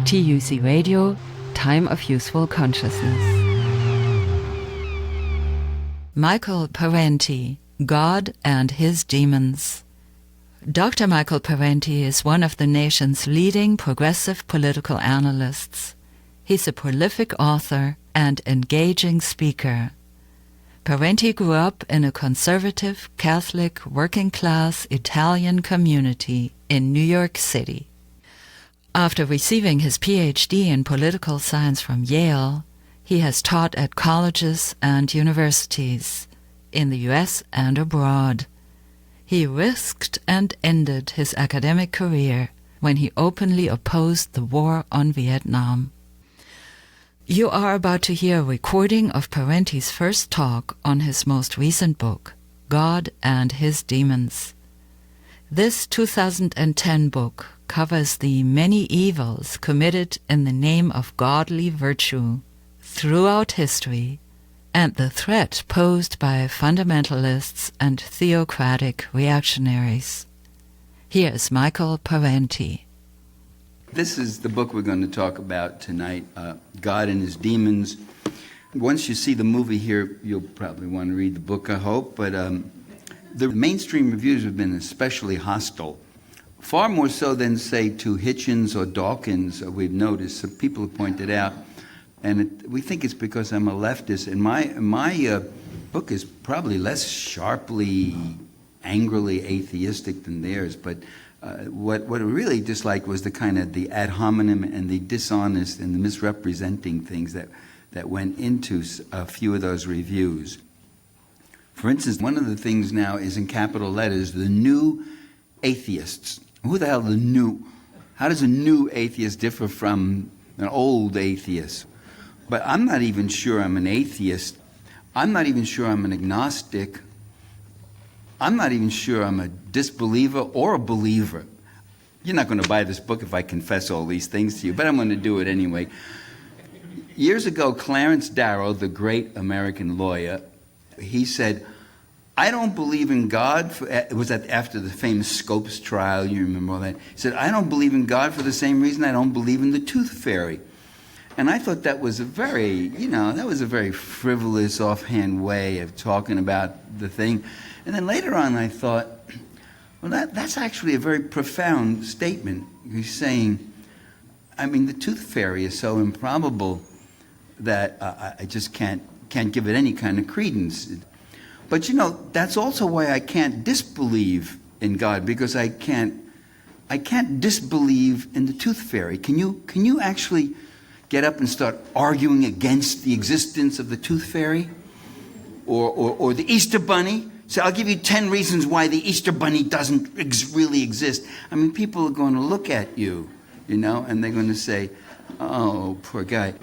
TUC Radio, Time of Useful Consciousness. Michael Parenti, God and His Demons. Dr. Michael Parenti is one of the nation's leading progressive political analysts. He's a prolific author and engaging speaker. Parenti grew up in a conservative, Catholic, working-class Italian community in New York City. After receiving his PhD in political science from Yale, he has taught at colleges and universities in the US and abroad. He risked and ended his academic career when he openly opposed the war on Vietnam. You are about to hear a recording of Parenti's first talk on his most recent book, God and His Demons. This 2010 book covers the many evils committed in the name of godly virtue throughout history and the threat posed by fundamentalists and theocratic reactionaries. Here is Michael Parenti. This is the book we're going to talk about tonight, God and His Demons. Once you see the movie here, you'll probably want to read the book, I hope. But the mainstream reviews have been especially hostile, far more so than, say, to Hitchens or Dawkins, we've noticed. Some people have pointed out. And we think it's because I'm a leftist. And my book is probably less sharply, angrily atheistic than theirs. But what I really disliked was the kind of the ad hominem and the dishonest and the misrepresenting things that went into a few of those reviews. For instance, one of the things now is in capital letters, the new atheists. Who the hell are the new? How does a new atheist differ from an old atheist? But I'm not even sure I'm an atheist. I'm not even sure I'm an agnostic. I'm not even sure I'm a disbeliever or a believer. You're not going to buy this book if I confess all these things to you, but I'm going to do it anyway. Years ago, Clarence Darrow, the great American lawyer, he said, I don't believe in God. It was after the famous Scopes trial, you remember all that. He said, I don't believe in God for the same reason I don't believe in the tooth fairy. And I thought that was a very frivolous, offhand way of talking about the thing. And then later on I thought, well, that's actually a very profound statement. He's saying, I mean, the tooth fairy is so improbable that I just can't give it any kind of credence. But that's also why I can't disbelieve in God, because I can't disbelieve in the tooth fairy. Can you actually get up and start arguing against the existence of the tooth fairy or the Easter bunny? So I'll give you 10 reasons why the Easter bunny doesn't really exist. I mean, people are going to look at you, and they're going to say, oh, poor guy.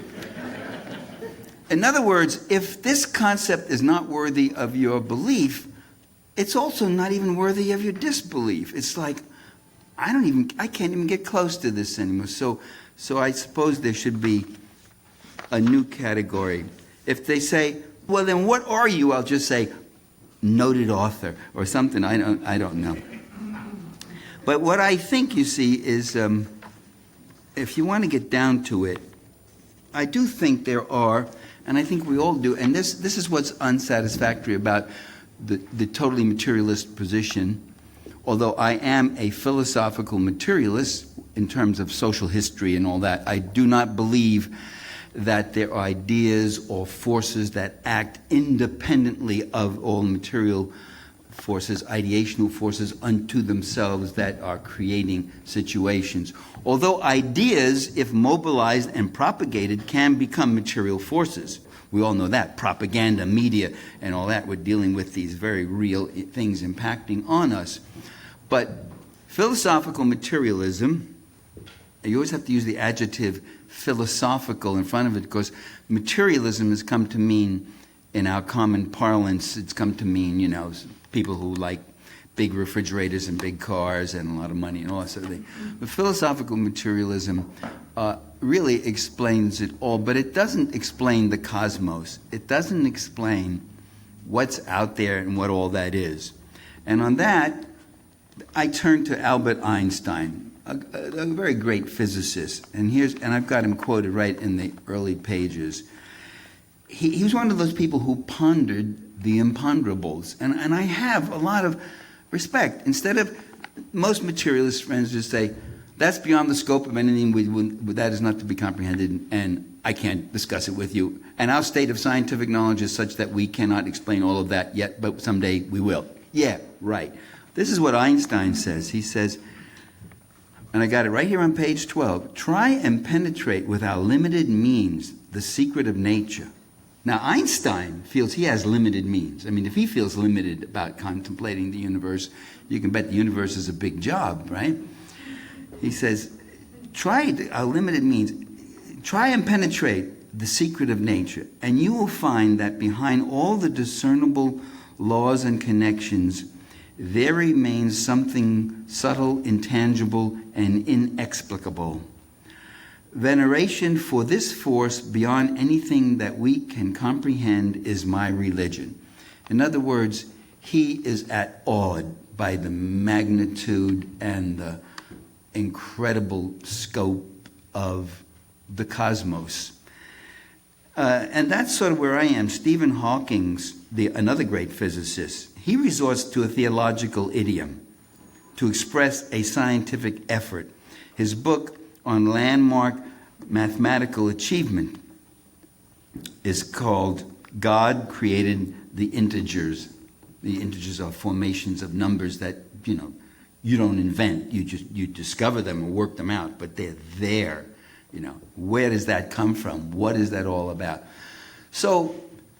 In other words, if this concept is not worthy of your belief, it's also not even worthy of your disbelief. It's like, I can't even get close to this anymore. So I suppose there should be a new category. If they say, well, then what are you? I'll just say, noted author or something. I don't know. But what I think, you see, is if you want to get down to it, I do think there are, and I think we all do, and this is what's unsatisfactory about the totally materialist position. Although I am a philosophical materialist in terms of social history and all that, I do not believe that there are ideas or forces that act independently of all material forces, ideational forces unto themselves that are creating situations. Although ideas, if mobilized and propagated, can become material forces. We all know that. Propaganda, media, and all that. We're dealing with these very real things impacting on us. But philosophical materialism, you always have to use the adjective philosophical in front of it, because materialism has come to mean, in our common parlance, it's come to mean, people who like big refrigerators and big cars and a lot of money and all that sort of thing. But philosophical materialism really explains it all, but it doesn't explain the cosmos. It doesn't explain what's out there and what all that is. And on that, I turn to Albert Einstein. a very great physicist, and I've got him quoted right in the early pages. He was one of those people who pondered the imponderables, and I have a lot of respect. Instead of most materialist friends just say, that's beyond the scope of anything that is not to be comprehended, and I can't discuss it with you. And our state of scientific knowledge is such that we cannot explain all of that yet, but someday we will. Yeah, right. This is what Einstein says. He says, and I got it right here on page 12, try and penetrate with our limited means the secret of nature. Now, Einstein feels he has limited means. I mean, if he feels limited about contemplating the universe, you can bet the universe is a big job, right? He says, try our limited means. Try and penetrate the secret of nature, and you will find that behind all the discernible laws and connections, there remains something subtle, intangible, and inexplicable. Veneration for this force beyond anything that we can comprehend is my religion. In other words, he is awed by the magnitude and the incredible scope of the cosmos. And that's sort of where I am. Stephen Hawking, another great physicist, he resorts to a theological idiom to express a scientific effort. His book on landmark mathematical achievement is called God Created the Integers. The integers are formations of numbers that, you don't invent. You discover them or work them out, but they're there. Where does that come from? What is that all about? So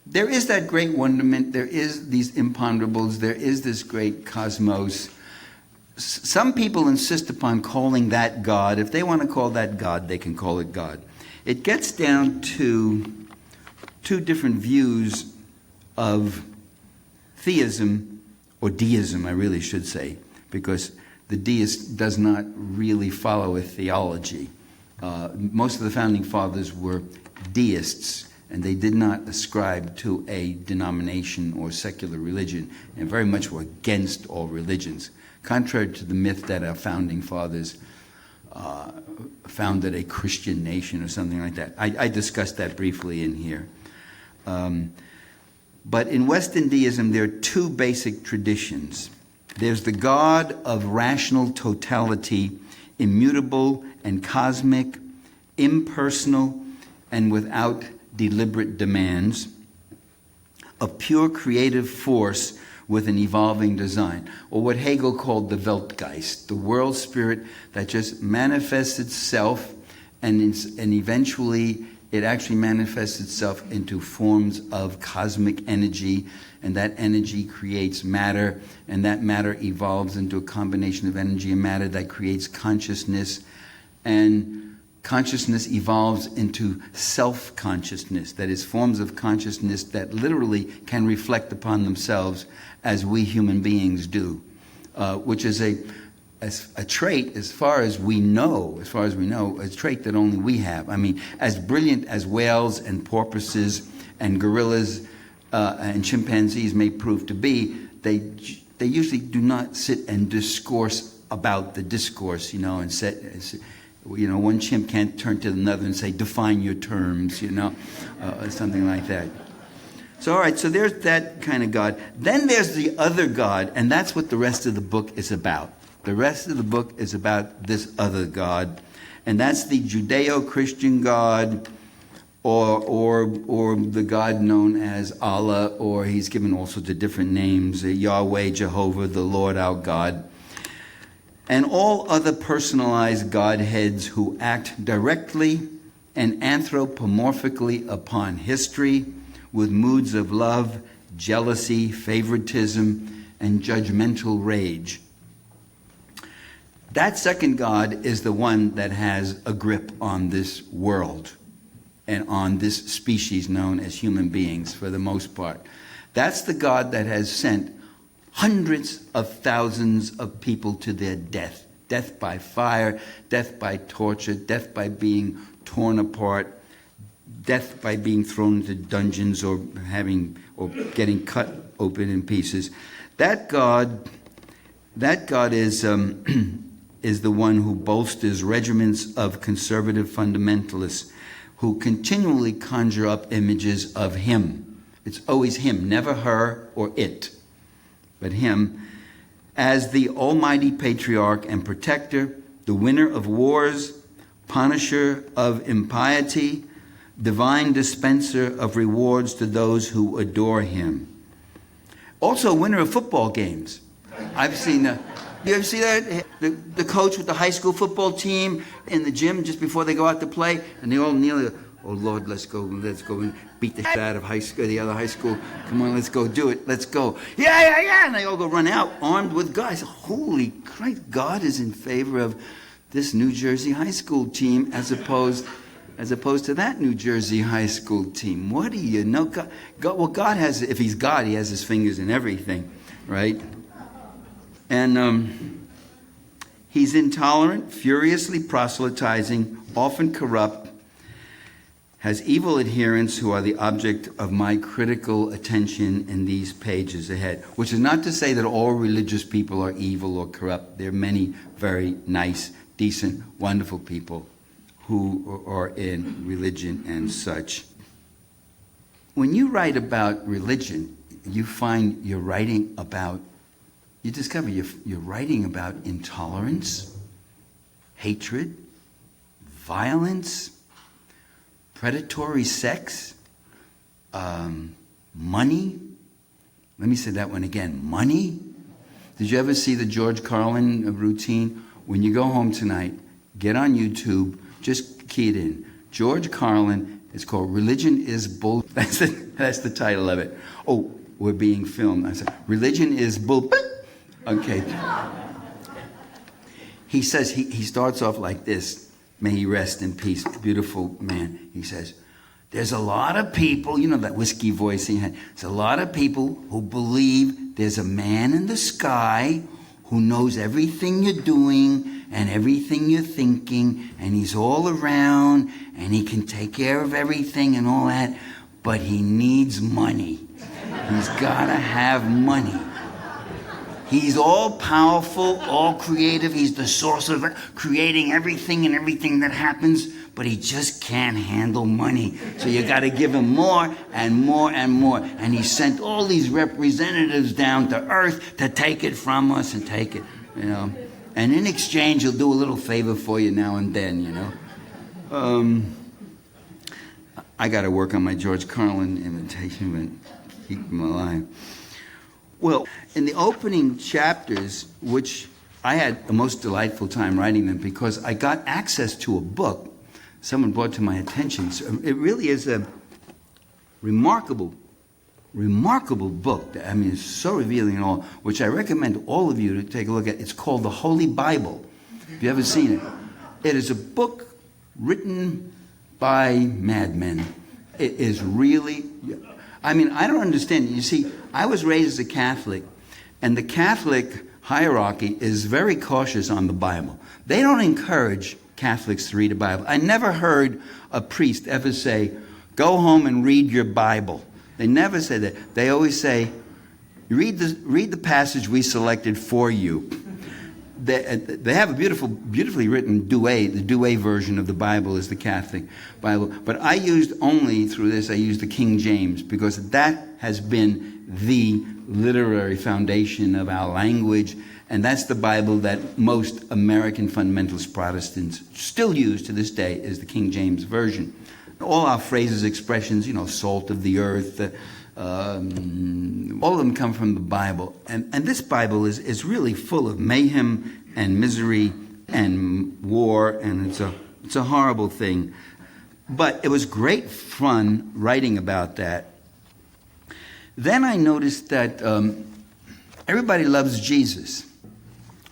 there is that great wonderment. There is these imponderables. There is this great cosmos. Some people insist upon calling that God. If they want to call that God, they can call it God. It gets down to two different views of theism, or deism, I really should say, because the deist does not really follow a theology. Most of the founding fathers were deists, and they did not ascribe to a denomination or secular religion, and very much were against all religions, contrary to the myth that our founding fathers founded a Christian nation or something like that. I discussed that briefly in here. But in Western deism, there are two basic traditions. There's the God of rational totality, immutable and cosmic, impersonal and without deliberate demands, a pure creative force with an evolving design, or what Hegel called the Weltgeist, the world spirit that just manifests itself, and eventually it actually manifests itself into forms of cosmic energy, and that energy creates matter, and that matter evolves into a combination of energy and matter that creates consciousness, and consciousness evolves into self-consciousness, that is, forms of consciousness that literally can reflect upon themselves as we human beings do, which is a trait, as far as we know, a trait that only we have. I mean, as brilliant as whales and porpoises and gorillas and chimpanzees may prove to be, they usually do not sit and discourse about the discourse, and one chimp can't turn to another and say, define your terms, something like that. So, all right, so there's that kind of God. Then there's the other God, and that's what the rest of the book is about. The rest of the book is about this other God, and that's the Judeo-Christian God, or the God known as Allah, or he's given all sorts of different names, Yahweh, Jehovah, the Lord our God, and all other personalized Godheads who act directly and anthropomorphically upon history with moods of love, jealousy, favoritism, and judgmental rage. That second God is the one that has a grip on this world and on this species known as human beings for the most part. That's the God that has sent hundreds of thousands of people to their death. Death by fire, death by torture, death by being torn apart, death by being thrown into dungeons or getting cut open in pieces. That God is is the one who bolsters regiments of conservative fundamentalists who continually conjure up images of him. It's always him, never her or it, but him, as the almighty patriarch and protector, the winner of wars, punisher of impiety, divine dispenser of rewards to those who adore him. Also, winner of football games. I've seen you ever see that? The coach with the high school football team in the gym just before they go out to play, and they all kneel. Oh Lord, let's go and beat the shit out of the other high school. Come on, let's go do it. Let's go. Yeah. And they all go run out armed with guns. Holy Christ, God is in favor of this New Jersey high school team as opposed to that New Jersey high school team. What do you know? God has, if he's God, he has his fingers in everything, right? And he's intolerant, furiously proselytizing, often corrupt, has evil adherents who are the object of my critical attention in these pages ahead. Which is not to say that all religious people are evil or corrupt. There are many very nice, decent, wonderful people who are in religion and such. When you write about religion, you find you discover you're writing about intolerance, hatred, violence, predatory sex, money. Let me say that one again. Money. Did you ever see the George Carlin routine? When you go home tonight, get on YouTube, just key it in. George Carlin, it's called Religion is Bull. That's the title of it. Oh, we're being filmed. I said, Religion is Bull. Okay. He says, he starts off like this. May he rest in peace. Beautiful man. He says, there's a lot of people, you know that whiskey voice he had. There's a lot of people who believe there's a man in the sky who knows everything you're doing and everything you're thinking, and he's all around, and he can take care of everything and all that, but he needs money. He's got to have money. He's all powerful, all creative. He's the source of creating everything and everything that happens, but he just can't handle money. So you got to give him more and more and more. And he sent all these representatives down to earth to take it from us and take it, you know. And in exchange, he'll do a little favor for you now and then, you know. I got to work on my George Carlin imitation, but keep him alive. Well, in the opening chapters, which I had the most delightful time writing them because I got access to a book someone brought to my attention. So it really is a remarkable book. I mean, it's so revealing and all, which I recommend all of you to take a look at. It's called The Holy Bible. If you haven't seen it. It is a book written by madmen. It is really... I mean, I don't understand. You see, I was raised as a Catholic, and the Catholic hierarchy is very cautious on the Bible. They don't encourage Catholics to read the Bible. I never heard a priest ever say, go home and read your Bible. They never say that. They always say, read the passage we selected for you. They have a beautifully written Douay. The Douay version of the Bible is the Catholic Bible. But I used the King James because that has been the literary foundation of our language. And that's the Bible that most American fundamentalist Protestants still use to this day, is the King James Version. All our phrases, expressions, you know, salt of the earth, all of them come from the Bible. And this Bible is really full of mayhem and misery and war, and it's a horrible thing. But it was great fun writing about that. Then I noticed that everybody loves Jesus.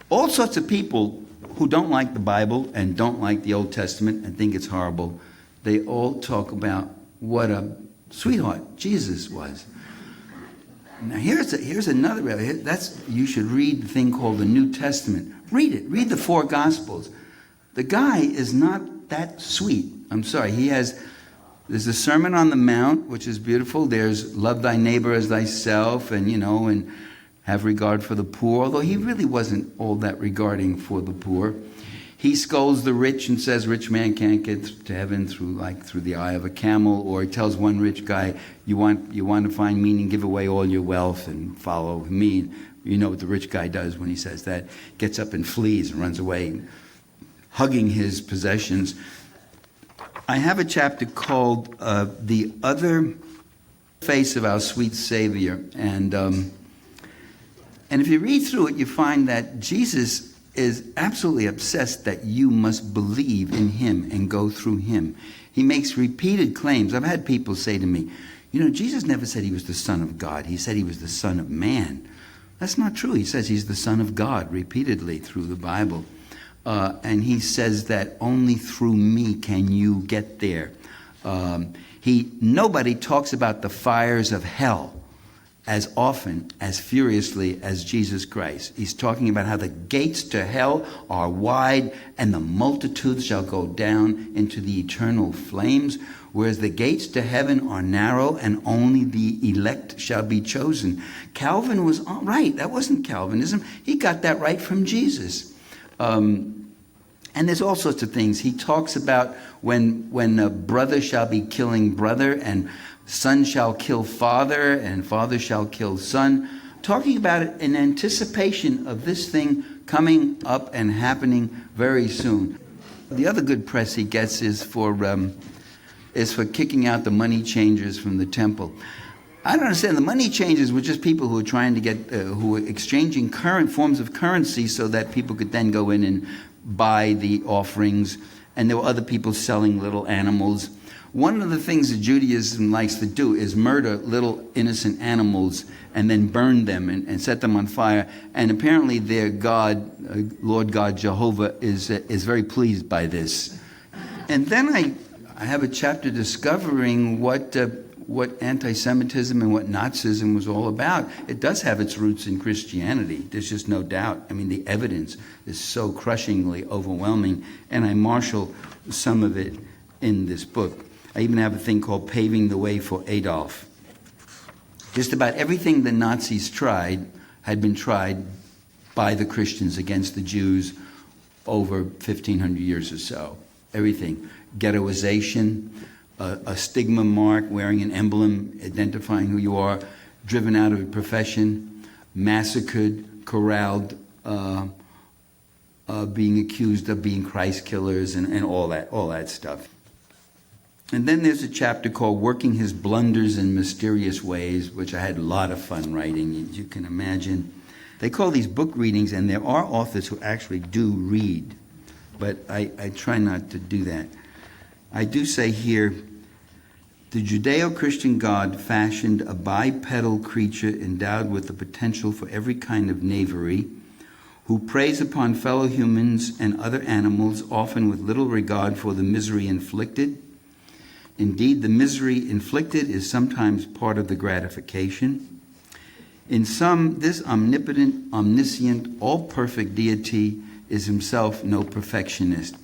All sorts of people who don't like the Bible and don't like the Old Testament and think it's horrible, they all talk about what a sweetheart Jesus was. Now here's another. You should read the thing called the New Testament. Read it. Read the 4 Gospels. The guy is not that sweet. I'm sorry. There's the Sermon on the Mount, which is beautiful. There's love thy neighbor as thyself, and have regard for the poor, although he really wasn't all that regarding for the poor. He scolds the rich and says rich man can't get to heaven through the eye of a camel. Or he tells one rich guy, you want to find meaning, give away all your wealth and follow me. You know what the rich guy does when he says that? Gets up and flees and runs away, hugging his possessions. I have a chapter called The Other Face of Our Sweet Savior. And if you read through it, you find that Jesus is absolutely obsessed that you must believe in him and go through him. He makes repeated claims. I've had people say to me, Jesus never said he was the Son of God. He said he was the Son of Man. That's not true. He says he's the Son of God repeatedly through the Bible. And he says that only through me can you get there. Nobody talks about the fires of hell as often, as furiously as Jesus Christ. He's talking about how the gates to hell are wide and the multitudes shall go down into the eternal flames, whereas the gates to heaven are narrow and only the elect shall be chosen. Calvin was right. That wasn't Calvinism. He got that right from Jesus. And there's all sorts of things. He talks about when a brother shall be killing brother, and son shall kill father, and father shall kill son. Talking about it in anticipation of this thing coming up and happening very soon. The other good press he gets is for kicking out the money changers from the temple. I don't understand. The money changers were just people who were trying to get, who were exchanging current forms of currency so that people could then go in and buy the offerings. And there were other people selling little animals. One of the things that Judaism likes to do is murder little innocent animals and then burn them and set them on fire. And apparently their God, Lord God Jehovah, is very pleased by this. And then I have a chapter discovering what anti-Semitism and what Nazism was all about. It does have its roots in Christianity. There's just no doubt. I mean, the evidence is so crushingly overwhelming, and I marshal some of it in this book. I even have a thing called Paving the Way for Adolf. Just about everything the Nazis tried had been tried by the Christians against the Jews over 1,500 years or so. Everything. Ghettoization, a stigma mark, wearing an emblem, identifying who you are, driven out of a profession, massacred, corralled, being accused of being Christ killers, and all that stuff. And then there's a chapter called Working His Blunders in Mysterious Ways, which I had a lot of fun writing, as you can imagine. They call these book readings, and there are authors who actually do read, but I try not to do that. I do say here, the Judeo-Christian God fashioned a bipedal creature endowed with the potential for every kind of knavery, who preys upon fellow humans and other animals, often with little regard for the misery inflicted. Indeed, the misery inflicted is sometimes part of the gratification. In sum, this omnipotent, omniscient, all-perfect deity is himself no perfectionist.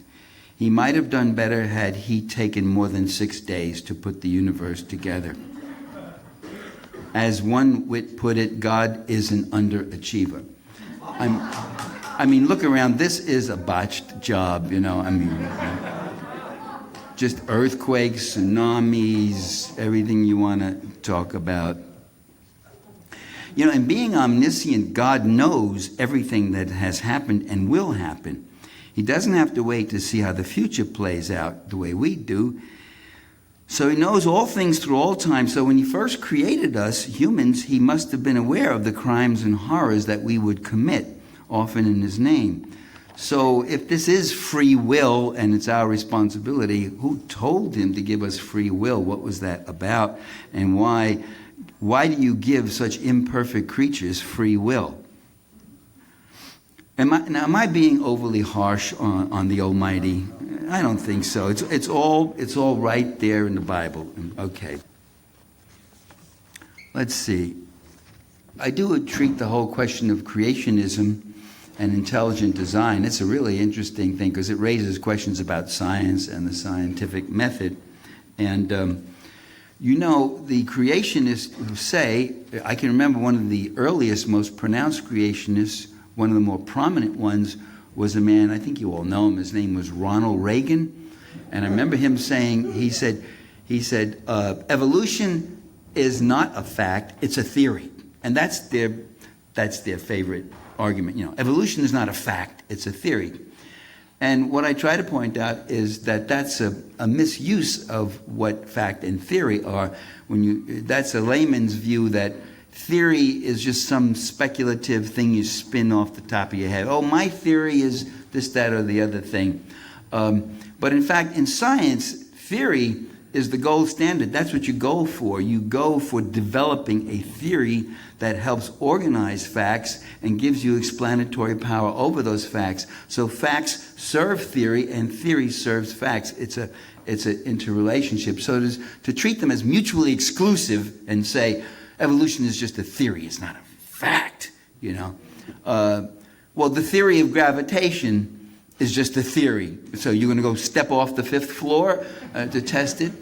He might have done better had he taken more than 6 days to put the universe together. As one wit put it, God is an underachiever. I mean, look around. This is a botched job, just earthquakes, tsunamis, everything you want to talk about. And being omniscient, God knows everything that has happened and will happen. He doesn't have to wait to see how the future plays out the way we do. So he knows all things through all time. So when he first created us, humans, he must have been aware of the crimes and horrors that we would commit, often in his name. So if this is free will and it's our responsibility, who told him to give us free will? What was that about? And why do you give such imperfect creatures free will? Am I being overly harsh on the Almighty? I don't think so. It's all right there in the Bible. Okay. Let's see. I do treat the whole question of creationism and intelligent design. It's a really interesting thing because it raises questions about science and the scientific method. And You know, the creationists who say, I can remember one of the earliest, most pronounced creationists, one of the more prominent ones, was a man, I think you all know him, his name was Ronald Reagan. And I remember him saying, he said, evolution is not a fact, it's a theory. And that's their favorite argument. You know, evolution is not a fact, it's a theory. And what I try to point out is that that's a misuse of what fact and theory are. That's a layman's view that theory is just some speculative thing you spin off the top of your head. Oh, my theory is this, that, or the other thing. But in fact, in science, theory is the gold standard. That's what you go for. You go for developing a theory that helps organize facts and gives you explanatory power over those facts. So facts serve theory and theory serves facts. It's an interrelationship. So to treat them as mutually exclusive and say evolution is just a theory, it's not a fact, you know. Well, the theory of gravitation is just a theory. So you're going to go step off the 5th floor to test it.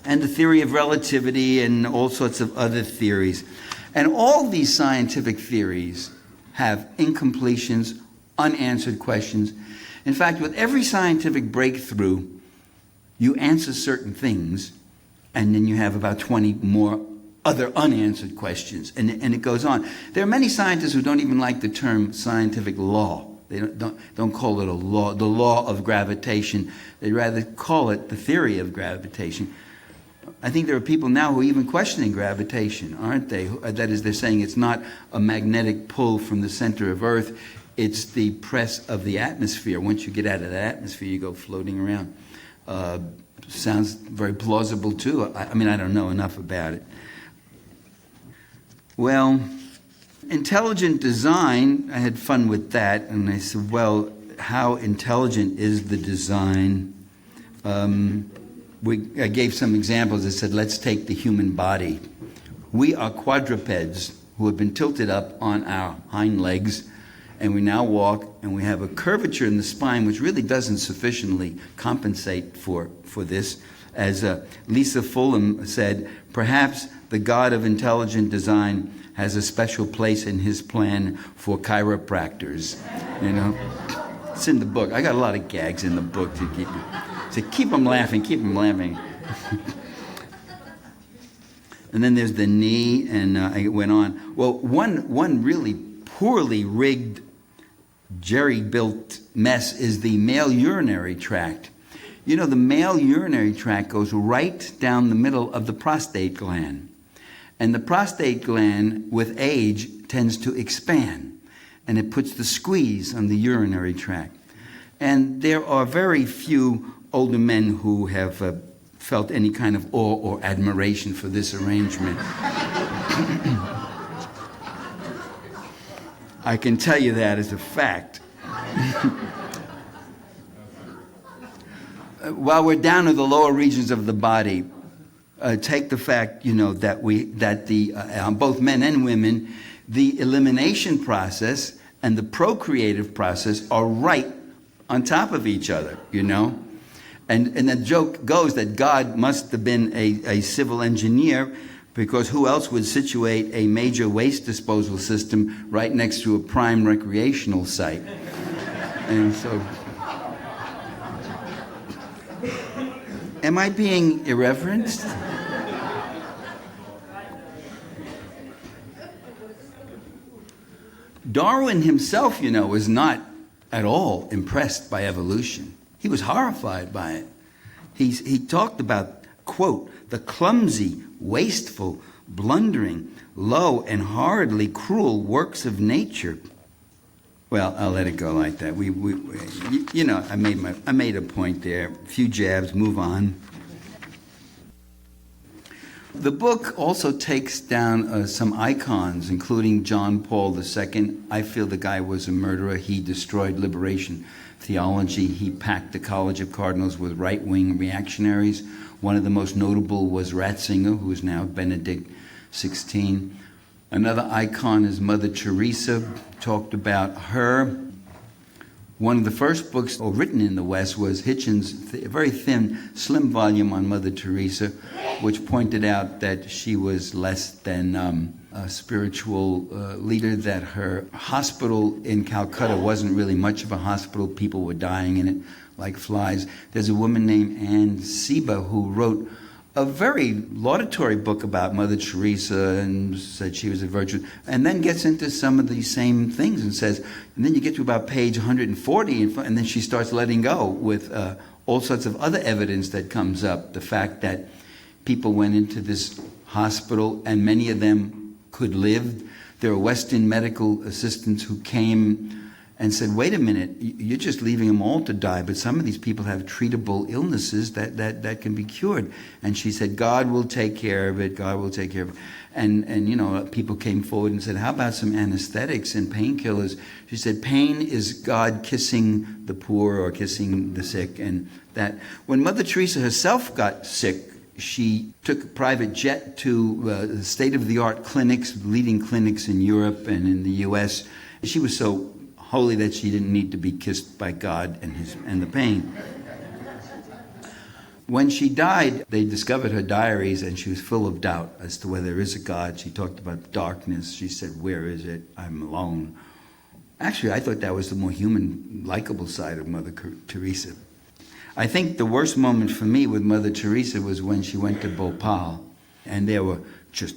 And the theory of relativity and all sorts of other theories. And all these scientific theories have incompletions, unanswered questions. In fact, with every scientific breakthrough, you answer certain things, and then you have about 20 more other unanswered questions, and it goes on. There are many scientists who don't even like the term scientific law. They don't call it a law, the law of gravitation. They rather call it the theory of gravitation. I think there are people now who are even questioning gravitation, aren't they? That is, they're saying it's not a magnetic pull from the center of Earth, it's the press of the atmosphere. Once you get out of the atmosphere, you go floating around. Sounds very plausible, too. I mean, I don't know enough about it. Well, intelligent design, I had fun with that, and I said, well, how intelligent is the design? I gave some examples. I said, let's take the human body. We are quadrupeds who have been tilted up on our hind legs, and we now walk, and we have a curvature in the spine which really doesn't sufficiently compensate for this. As Lisa Fulham said, perhaps the God of intelligent design has a special place in his plan for chiropractors. You know, it's in the book. I got a lot of gags in the book to keep them laughing, keep them laughing. And then there's the knee, and I went on. Well, one really poorly rigged, jerry-built mess is the male urinary tract. You know, the male urinary tract goes right down the middle of the prostate gland. And the prostate gland, with age, tends to expand. And it puts the squeeze on the urinary tract. And there are very few older men who have felt any kind of awe or admiration for this arrangement. I can tell you that as a fact. While we're down to the lower regions of the body, take the fact, you know, that both men and women, the elimination process and the procreative process are right on top of each other, you know. And the joke goes that God must have been a civil engineer, because who else would situate a major waste disposal system right next to a prime recreational site? And so, am I being irreverent? Darwin himself, you know, was not at all impressed by evolution. He was horrified by it. He talked about, quote, the clumsy, wasteful, blundering, low, and horridly cruel works of nature. Well, I'll let it go like that. You know, I made a point there. A few jabs, move on. The book also takes down some icons, including John Paul II. I feel the guy was a murderer. He destroyed liberation theology. He packed the College of Cardinals with right-wing reactionaries. One of the most notable was Ratzinger, who is now Benedict XVI. Another icon is Mother Teresa. Talked about her. One of the first books written in the West was Hitchens' very thin, slim volume on Mother Teresa, which pointed out that she was less than a spiritual leader, that her hospital in Calcutta wasn't really much of a hospital. People were dying in it like flies. There's a woman named Anne Seba who wrote a very laudatory book about Mother Teresa and said she was a virtue, and then gets into some of these same things and says, and then you get to about page 140, and then she starts letting go with all sorts of other evidence that comes up. The fact that people went into this hospital and many of them could live. There were Western medical assistants who came and said, wait a minute, you're just leaving them all to die, but some of these people have treatable illnesses that can be cured. And she said, God will take care of it, God will take care of it. And people came forward and said, how about some anesthetics and painkillers? She said, pain is God kissing the poor or kissing the sick. And that when Mother Teresa herself got sick, she took a private jet to state-of-the-art clinics, leading clinics in Europe and in the U.S. She was so holy that she didn't need to be kissed by God and the pain. When she died, they discovered her diaries, and she was full of doubt as to whether there is a God. She talked about darkness. She said, where is it? I'm alone. Actually, I thought that was the more human, likable side of Mother Teresa. I think the worst moment for me with Mother Teresa was when she went to Bhopal, and there were just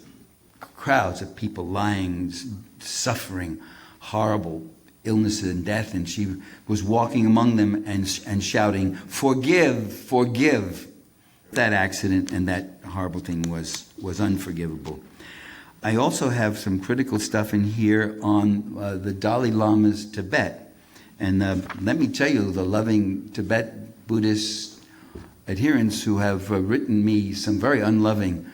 crowds of people lying, suffering, horrible illness and death, and she was walking among them and shouting, forgive, forgive. That accident and that horrible thing was unforgivable. I also have some critical stuff in here on the Dalai Lama's Tibet. And let me tell you, the loving Tibet Buddhist adherents who have written me some very unloving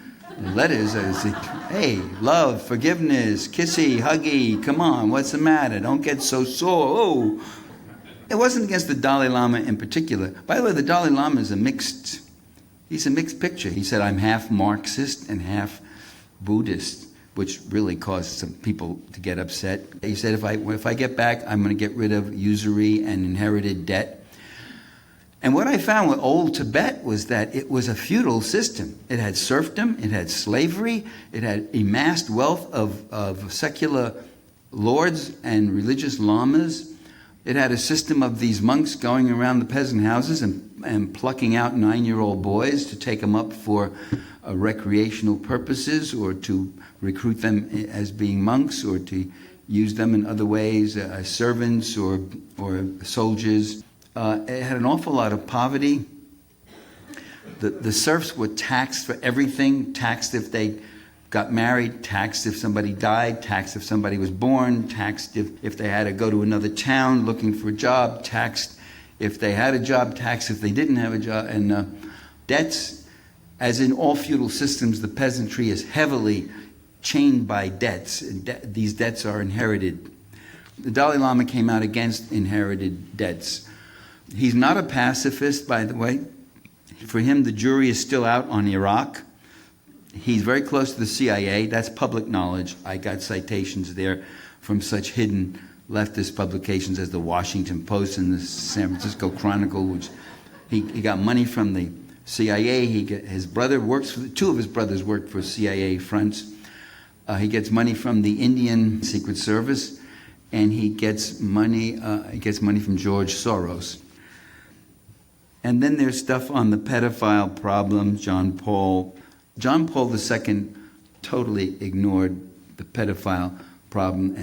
letters. I say, hey, love, forgiveness, kissy, huggy, come on, what's the matter? Don't get so sore. Oh. It wasn't against the Dalai Lama in particular. By the way, the Dalai Lama is he's a mixed picture. He said, I'm half Marxist and half Buddhist, which really caused some people to get upset. He said, if I get back, I'm going to get rid of usury and inherited debt. And what I found with old Tibet was that it was a feudal system. It had serfdom, it had slavery, it had amassed wealth of secular lords and religious lamas. It had a system of these monks going around the peasant houses and plucking out 9-year-old boys to take them up for recreational purposes, or to recruit them as being monks, or to use them in other ways as servants or soldiers. It had an awful lot of poverty. The serfs were taxed for everything, taxed if they got married, taxed if somebody died, taxed if somebody was born, taxed if they had to go to another town looking for a job, taxed if they had a job, taxed if they didn't have a job. And debts, as in all feudal systems, the peasantry is heavily chained by debts. These debts are inherited. The Dalai Lama came out against inherited debts. He's not a pacifist, by the way. For him, the jury is still out on Iraq. He's very close to the CIA. That's public knowledge. I got citations there from such hidden leftist publications as the Washington Post and the San Francisco Chronicle, which he got money from the CIA. His brother works for, two of his brothers worked for CIA fronts. He gets money from the Indian Secret Service, and he gets money from George Soros. And then there's stuff on the pedophile problem. John Paul II totally ignored the pedophile problem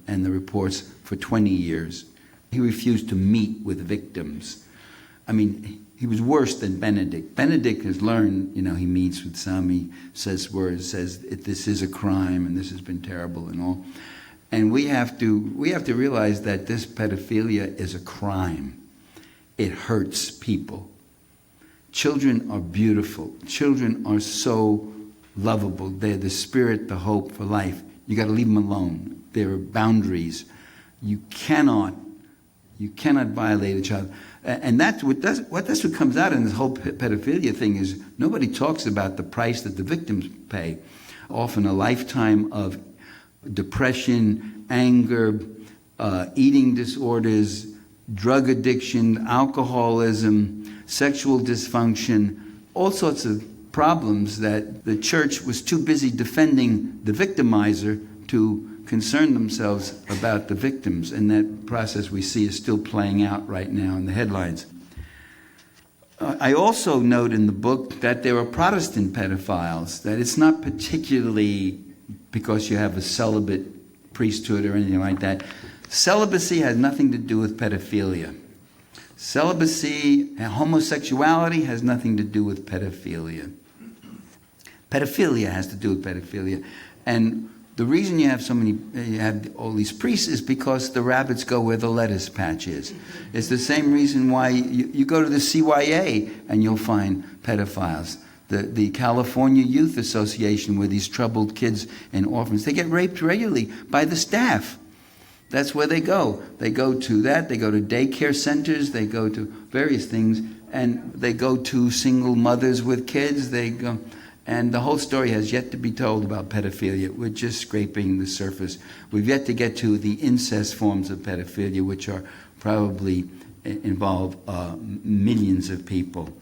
and the reports for 20 years. He refused to meet with victims. I mean, he was worse than Benedict. Benedict has learned, he meets with some, he says words, says this is a crime and this has been terrible and all. And we have to realize that this pedophilia is a crime. It hurts people. Children are beautiful. Children are so lovable. They're the spirit, the hope for life. You got to leave them alone. There are boundaries. You cannot violate a child. And that's what comes out in this whole pedophilia thing is nobody talks about the price that the victims pay. Often a lifetime of depression, anger, eating disorders, drug addiction, alcoholism, sexual dysfunction, all sorts of problems that the church was too busy defending the victimizer to concern themselves about the victims. And that process we see is still playing out right now in the headlines. I also note in the book that there are Protestant pedophiles, that it's not particularly because you have a celibate priesthood or anything like that. Celibacy has nothing to do with pedophilia. Celibacy and homosexuality has nothing to do with pedophilia. Pedophilia has to do with pedophilia. And the reason you have all these priests is because the rabbits go where the lettuce patch is. It's the same reason why you go to the CYA and you'll find pedophiles. The California Youth Association, where these troubled kids and orphans, they get raped regularly by the staff. That's where they go. They go to that. They go to daycare centers. They go to various things. And they go to single mothers with kids. They go... And the whole story has yet to be told about pedophilia. We're just scraping the surface. We've yet to get to the incest forms of pedophilia, which are probably involve millions of people.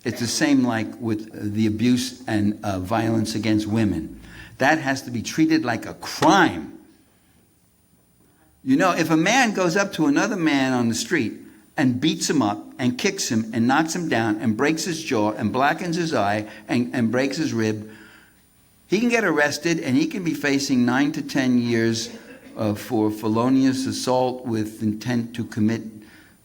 It's the same like with the abuse and violence against women. That has to be treated like a crime. You know, if a man goes up to another man on the street and beats him up and kicks him and knocks him down and breaks his jaw and blackens his eye and breaks his rib, he can get arrested and he can be facing 9 to 10 years for felonious assault with intent to commit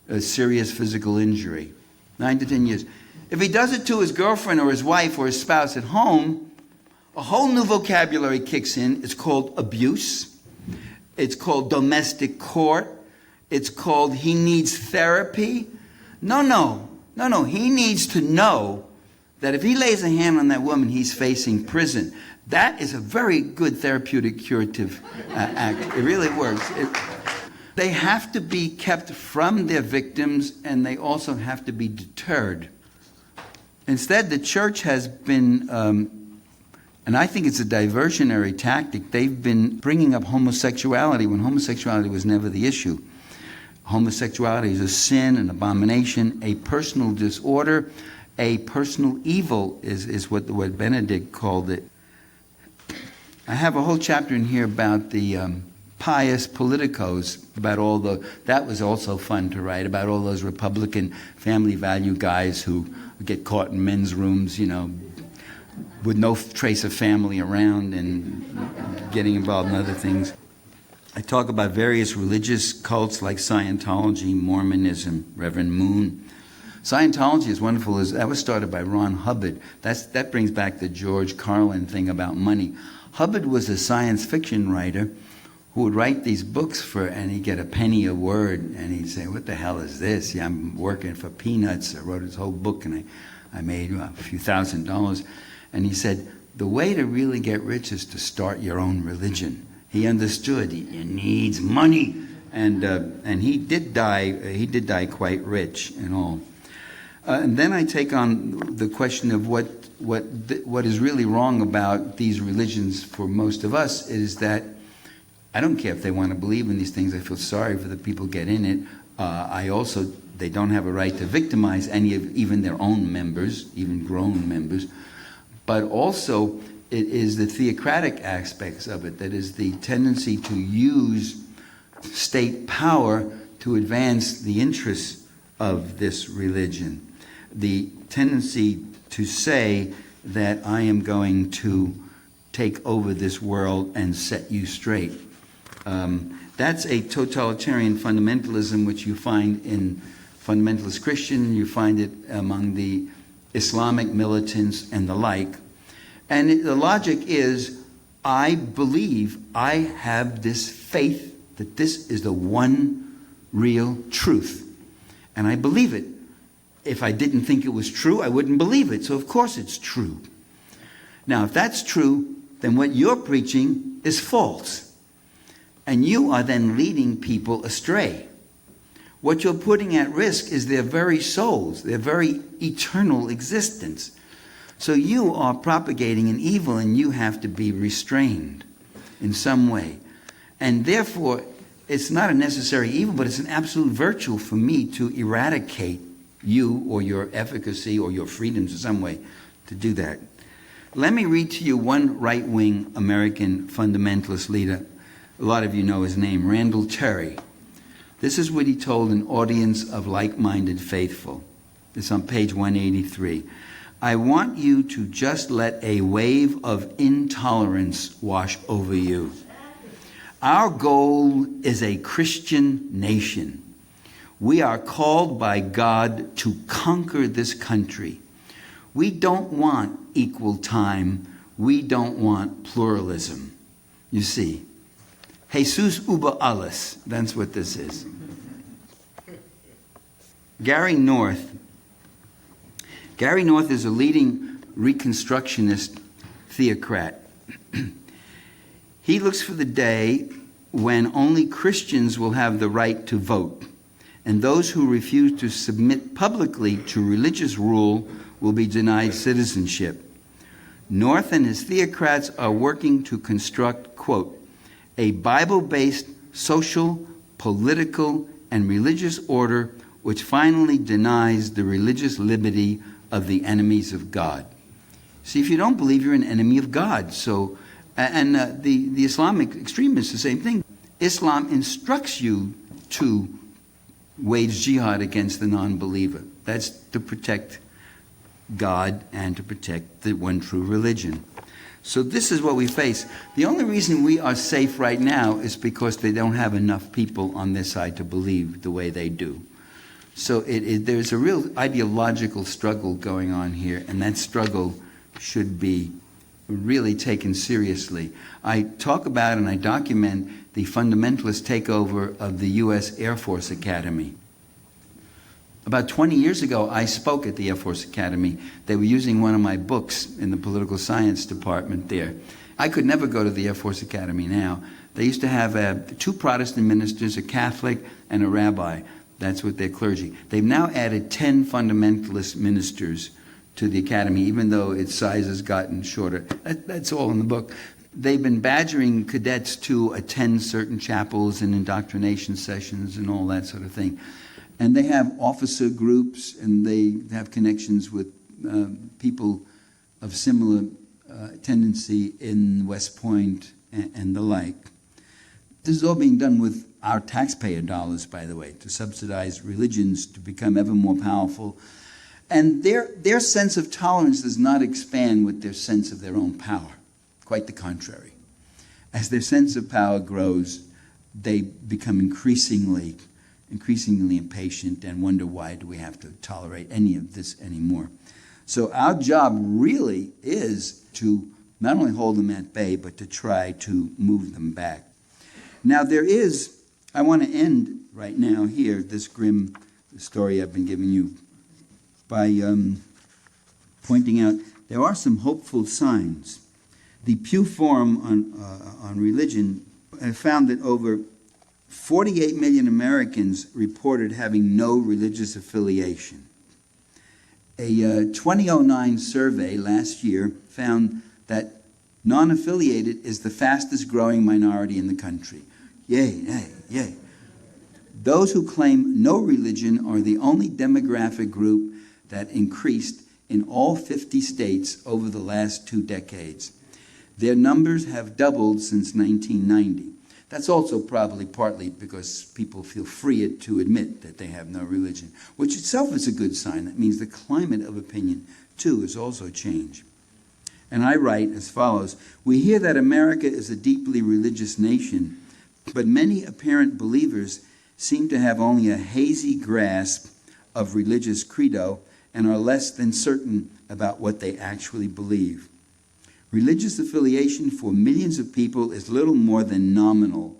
a serious physical injury. 9 to 10 years. If he does it to his girlfriend or his wife or his spouse at home, a whole new vocabulary kicks in. It's called abuse. It's called domestic court. It's called he needs therapy. No. He needs to know that if he lays a hand on that woman, he's facing prison. That is a very good therapeutic curative act. It really works. They have to be kept from their victims, and they also have to be deterred. Instead, the church has been, and I think it's a diversionary tactic, they've been bringing up homosexuality when homosexuality was never the issue. Homosexuality is a sin, an abomination, a personal disorder, a personal evil is what Benedict called it. I have a whole chapter in here about the pious politicos, about all that was also fun to write, about all those Republican family value guys who get caught in men's rooms, you know, with no trace of family around and getting involved in other things. I talk about various religious cults like Scientology, Mormonism, Reverend Moon. Scientology is wonderful. That was started by Ron Hubbard. That brings back the George Carlin thing about money. Hubbard was a science fiction writer who would write these books and he'd get a penny a word, and he'd say, "What the hell is this? Yeah, I'm working for peanuts." I wrote his whole book, and I made a few $1,000s. And he said, the way to really get rich is to start your own religion. He understood it needs money, and he did die. He did die quite rich and all. And then I take on the question of what is really wrong about these religions for most of us is that I don't care if they want to believe in these things. I feel sorry for the people who get in it. They don't have a right to victimize any of even their own members, even grown members. But also, it is the theocratic aspects of it, that is the tendency to use state power to advance the interests of this religion. The tendency to say that I am going to take over this world and set you straight. That's a totalitarian fundamentalism which you find in fundamentalist Christian, you find it among the Islamic militants and the like. And the logic is, I believe, I have this faith that this is the one real truth. And I believe it. If I didn't think it was true, I wouldn't believe it. So of course it's true. Now, if that's true, then what you're preaching is false. And you are then leading people astray. What you're putting at risk is their very souls, their very eternal existence. So you are propagating an evil, and you have to be restrained in some way. And therefore, it's not a necessary evil, but it's an absolute virtue for me to eradicate you or your efficacy or your freedoms in some way to do that. Let me read to you one right-wing American fundamentalist leader. A lot of you know his name, Randall Terry. This is what he told an audience of like-minded faithful. It's on page 183. I want you to just let a wave of intolerance wash over you. Our goal is a Christian nation. We are called by God to conquer this country. We don't want equal time. We don't want pluralism. You see, Jesus über alles. That's what this is. Gary North is a leading Reconstructionist theocrat. He looks for the day when only Christians will have the right to vote, and those who refuse to submit publicly to religious rule will be denied citizenship. North and his theocrats are working to construct, quote, a Bible-based social, political, and religious order which finally denies the religious liberty of the enemies of God. See, if you don't believe, you're an enemy of God. So, and the Islamic extremists, the same thing. Islam instructs you to wage jihad against the non-believer. That's to protect God and to protect the one true religion. So this is what we face. The only reason we are safe right now is because they don't have enough people on their side to believe the way they do. So there's a real ideological struggle going on here, and that struggle should be really taken seriously. I talk about and I document the fundamentalist takeover of the U.S. Air Force Academy. About 20 years ago, I spoke at the Air Force Academy. They were using one of my books in the political science department there. I could never go to the Air Force Academy now. They used to have 2 Protestant ministers, a Catholic, and a rabbi. That's what their clergy. They've now added 10 fundamentalist ministers to the academy, even though its size has gotten shorter. That's all in the book. They've been badgering cadets to attend certain chapels and indoctrination sessions and all that sort of thing. And they have officer groups, and they have connections with people of similar tendency in West Point and the like. This is all being done with our taxpayer dollars, by the way, to subsidize religions to become ever more powerful. And their sense of tolerance does not expand with their sense of their own power. Quite the contrary. As their sense of power grows, they become increasingly impatient and wonder, why do we have to tolerate any of this anymore? So our job really is to not only hold them at bay, but to try to move them back. Now I want to end right now here this grim story I've been giving you by pointing out there are some hopeful signs. The Pew Forum on Religion found that over 48 million Americans reported having no religious affiliation. A 2009 survey last year found that non-affiliated is the fastest growing minority in the country. Yay, yay, yay. Those who claim no religion are the only demographic group that increased in all 50 states over the last 2 decades. Their numbers have doubled since 1990. That's also probably partly because people feel free to admit that they have no religion, which itself is a good sign. That means the climate of opinion, too, has also changed. And I write as follows: we hear that America is a deeply religious nation, but many apparent believers seem to have only a hazy grasp of religious credo and are less than certain about what they actually believe. Religious affiliation for millions of people is little more than nominal.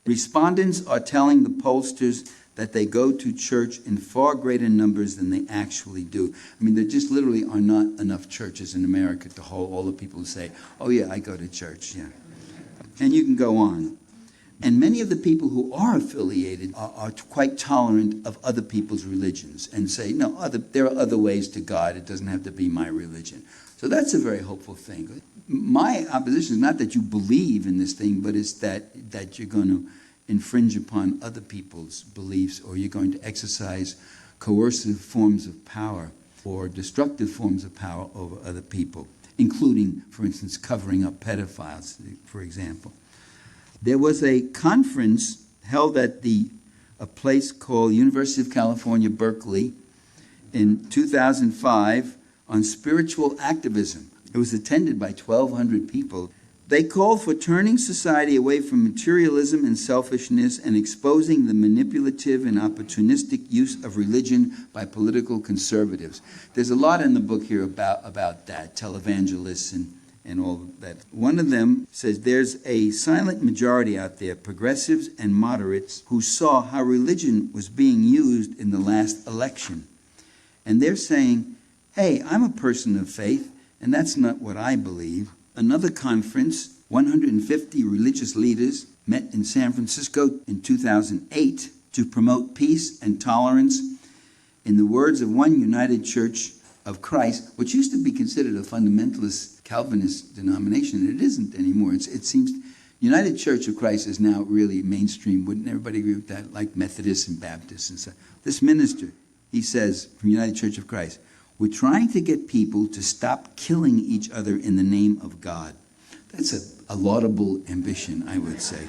Respondents are telling the pollsters that they go to church in far greater numbers than they actually do. I mean, there just literally are not enough churches in America to hold all the people who say, oh yeah, I go to church, yeah. And you can go on. And many of the people who are affiliated are quite tolerant of other people's religions and say, no, there are other ways to God. It doesn't have to be my religion. So that's a very hopeful thing. My opposition is not that you believe in this thing, but it's that you're going to infringe upon other people's beliefs, or you're going to exercise coercive forms of power or destructive forms of power over other people, including, for instance, covering up pedophiles, for example. There was a conference held at a place called University of California, Berkeley, in 2005 on spiritual activism. It was attended by 1,200 people. They called for turning society away from materialism and selfishness and exposing the manipulative and opportunistic use of religion by political conservatives. There's a lot in the book here about that, televangelists and all that. One of them says there's a silent majority out there, progressives and moderates, who saw how religion was being used in the last election. And they're saying, hey, I'm a person of faith, and that's not what I believe. Another conference, 150 religious leaders met in San Francisco in 2008 to promote peace and tolerance. In the words of one United Church of Christ, which used to be considered a fundamentalist Calvinist denomination, and it isn't anymore. It seems United Church of Christ is now really mainstream. Wouldn't everybody agree with that? Like Methodists and Baptists and stuff. This minister, he says, from United Church of Christ, we're trying to get people to stop killing each other in the name of God. That's a laudable ambition, I would say.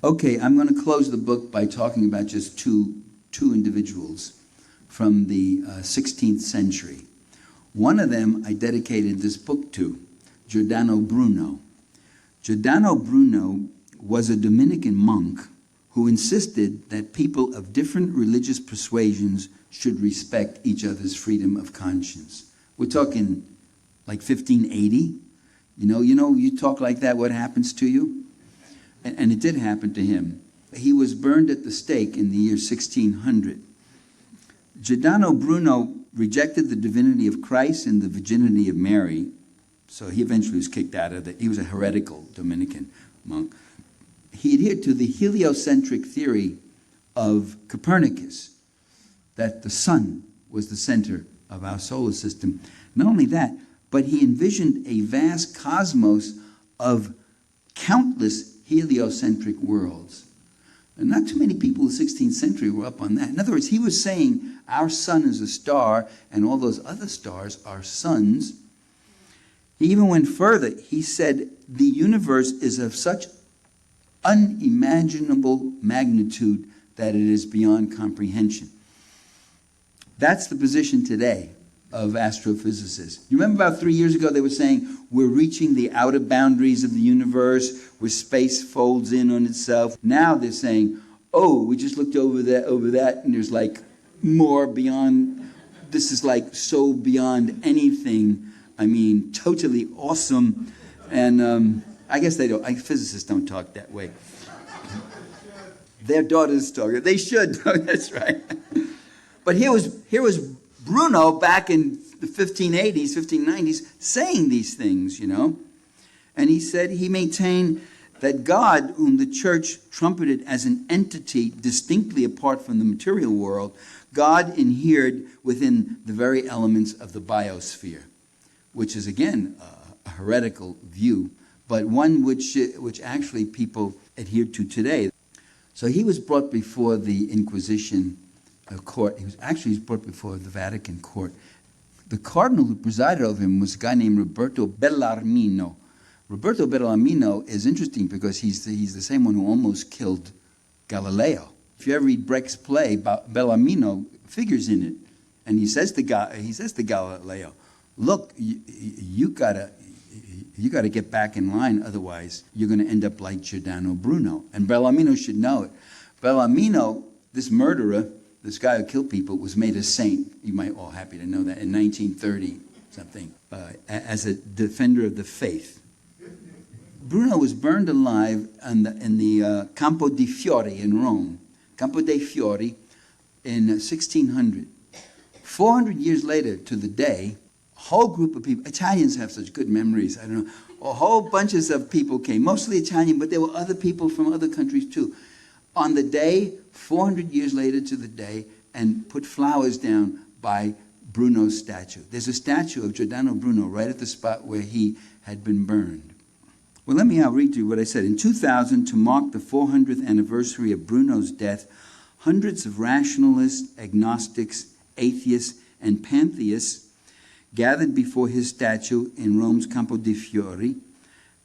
Okay, I'm going to close the book by talking about just two individuals from the 16th century. One of them I dedicated this book to, Giordano Bruno. Giordano Bruno was a Dominican monk who insisted that people of different religious persuasions should respect each other's freedom of conscience. We're talking like 1580. You talk like that, what happens to you? And it did happen to him. He was burned at the stake in the year 1600. Giordano Bruno rejected the divinity of Christ and the virginity of Mary, so he eventually was kicked out of it. He was a heretical Dominican monk. He adhered to the heliocentric theory of Copernicus, that the sun was the center of our solar system. Not only that, but he envisioned a vast cosmos of countless heliocentric worlds. And not too many people in the 16th century were up on that. In other words, he was saying our sun is a star and all those other stars are suns. He even went further. He said the universe is of such unimaginable magnitude that it is beyond comprehension. That's the position today of astrophysicists. You remember about 3 years ago they were saying we're reaching the outer boundaries of the universe where space folds in on itself. Now they're saying, oh, we just looked over that and there's like more beyond. This is like so beyond anything. I mean, totally awesome. And I guess they don't. Physicists don't talk that way. Their daughters talk. They should. That's right. But here was Bruno back in the 1580s, 1590s, saying these things, And he said he maintained that God, whom the church trumpeted as an entity distinctly apart from the material world, God inhered within the very elements of the biosphere, which is, again, a heretical view, but one which actually people adhere to today. So he was brought before the Inquisition court. He was brought before the Vatican court. The cardinal who presided over him was a guy named Roberto Bellarmino. Roberto Bellarmino is interesting because he's the same one who almost killed Galileo. If you ever read Brecht's play, Bellarmino figures in it, and he says to Galileo, "Look, you gotta get back in line, otherwise you're going to end up like Giordano Bruno." And Bellarmino should know it. Bellarmino, this murderer, this guy who killed people, was made a saint. You might all happy to know that in 1930 something as a defender of the faith. Bruno was burned alive in the Campo dei Fiori in Rome. Campo dei Fiori in 1600. 400 years later to the day, a whole group of people, Italians have such good memories, I don't know, a whole bunches of people came, mostly Italian, but there were other people from other countries too. On the day, 400 years later to the day, and put flowers down by Bruno's statue. There's a statue of Giordano Bruno right at the spot where he had been burned. Well, I'll read to you what I said. In 2000, to mark the 400th anniversary of Bruno's death, hundreds of rationalists, agnostics, atheists, and pantheists gathered before his statue in Rome's Campo dei Fiori,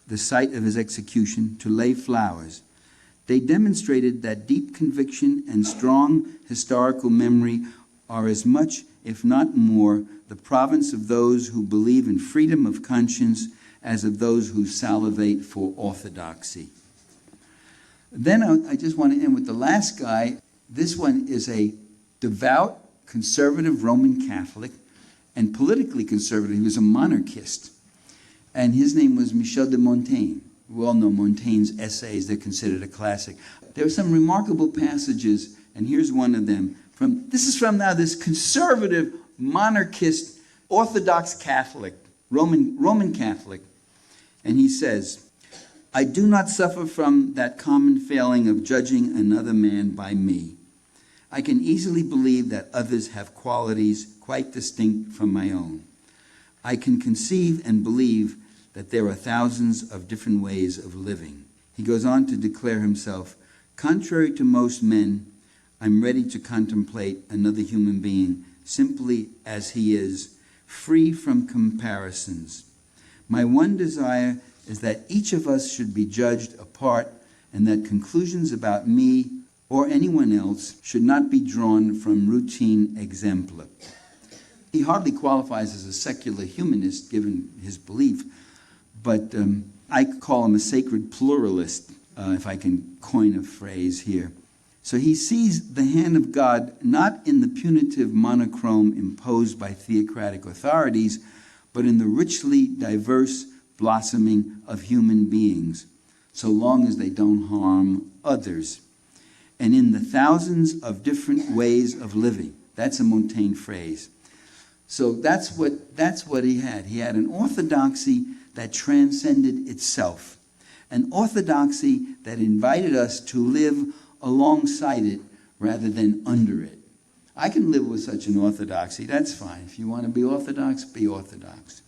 the site of his execution, to lay flowers. They demonstrated that deep conviction and strong historical memory are as much, if not more, the province of those who believe in freedom of conscience as of those who salivate for orthodoxy. Then I just want to end with the last guy. This one is a devout, conservative Roman Catholic and politically conservative. He was a monarchist. And his name was Michel de Montaigne. We all know Montaigne's essays. They're considered a classic. There are some remarkable passages, and here's one of them. This is from now this conservative, monarchist, Orthodox Catholic, Roman Catholic. And he says, I do not suffer from that common failing of judging another man by me. I can easily believe that others have qualities quite distinct from my own. I can conceive and believe that there are thousands of different ways of living. He goes on to declare himself, contrary to most men, I'm ready to contemplate another human being simply as he is, free from comparisons. My one desire is that each of us should be judged apart and that conclusions about me or anyone else should not be drawn from routine exempla. He hardly qualifies as a secular humanist given his belief, but I call him a sacred pluralist, if I can coin a phrase here. So he sees the hand of God not in the punitive monochrome imposed by theocratic authorities, but in the richly diverse blossoming of human beings, so long as they don't harm others. And in the thousands of different ways of living. That's a Montaigne phrase. So that's what he had. He had an orthodoxy that transcended itself. An orthodoxy that invited us to live alongside it rather than under it. I can live with such an orthodoxy. That's fine. If you want to be orthodox, be orthodox.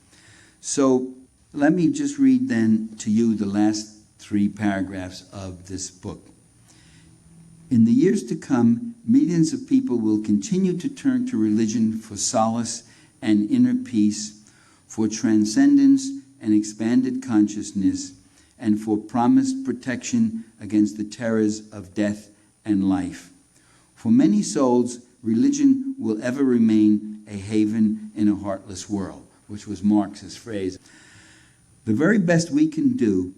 So let me just read then to you the last 3 paragraphs of this book. In the years to come, millions of people will continue to turn to religion for solace and inner peace, for transcendence and expanded consciousness, and for promised protection against the terrors of death and life. For many souls, religion will ever remain a haven in a heartless world, which was Marx's phrase. The very best we can do,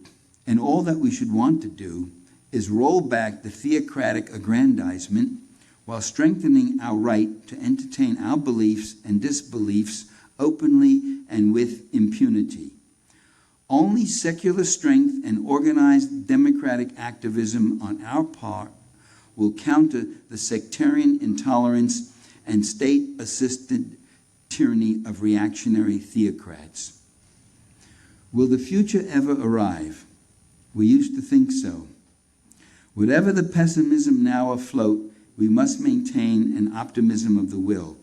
and all that we should want to do, is roll back the theocratic aggrandizement while strengthening our right to entertain our beliefs and disbeliefs openly and with impunity. Only secular strength and organized democratic activism on our part will counter the sectarian intolerance and state-assisted tyranny of reactionary theocrats. Will the future ever arrive? We used to think so. Whatever the pessimism now afloat, we must maintain an optimism of the will.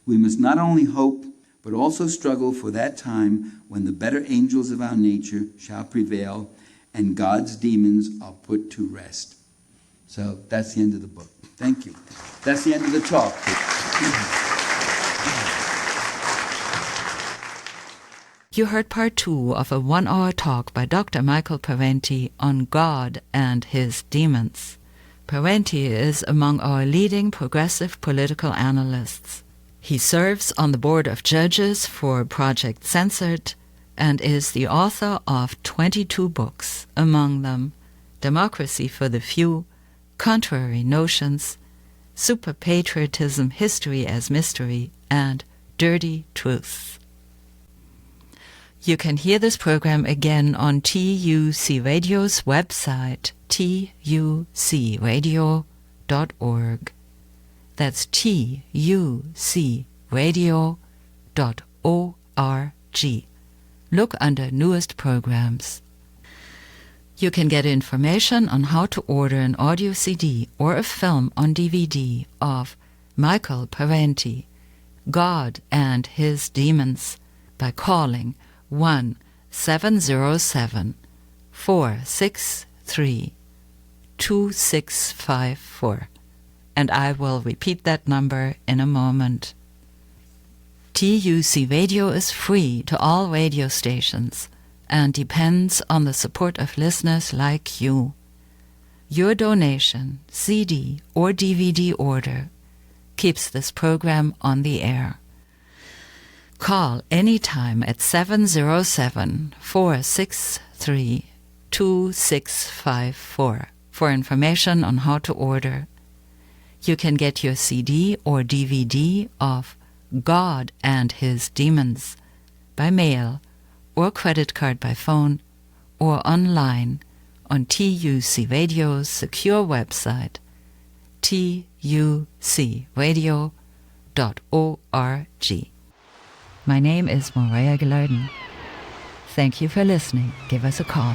We must not only hope, but also struggle for that time when the better angels of our nature shall prevail and God's demons are put to rest. So that's the end of the book. Thank you. That's the end of the talk. You heard part 2 of a 1-hour talk by Dr. Michael Parenti on God and his demons. Parenti is among our leading progressive political analysts. He serves on the board of judges for Project Censored and is the author of 22 books, among them Democracy for the Few, Contrary Notions, Super-Patriotism, History as Mystery, and Dirty Truth. You can hear this program again on TUC Radio's website, tucradio.org. That's tucradio.org. Look under Newest Programs. You can get information on how to order an audio CD or a film on DVD of Michael Parenti, God and His Demons, by calling 1 707-463-2654. And I will repeat that number in a moment. TUC Radio is free to all radio stations and depends on the support of listeners like you. Your donation, CD or DVD order, keeps this program on the air. Call anytime at 707-463-2654 for information on how to order. You can get your CD or DVD of God and His Demons by mail or credit card by phone or online on TUC Radio's secure website, tucradio.org. My name is Maria Gilardin. Thank you for listening. Give us a call.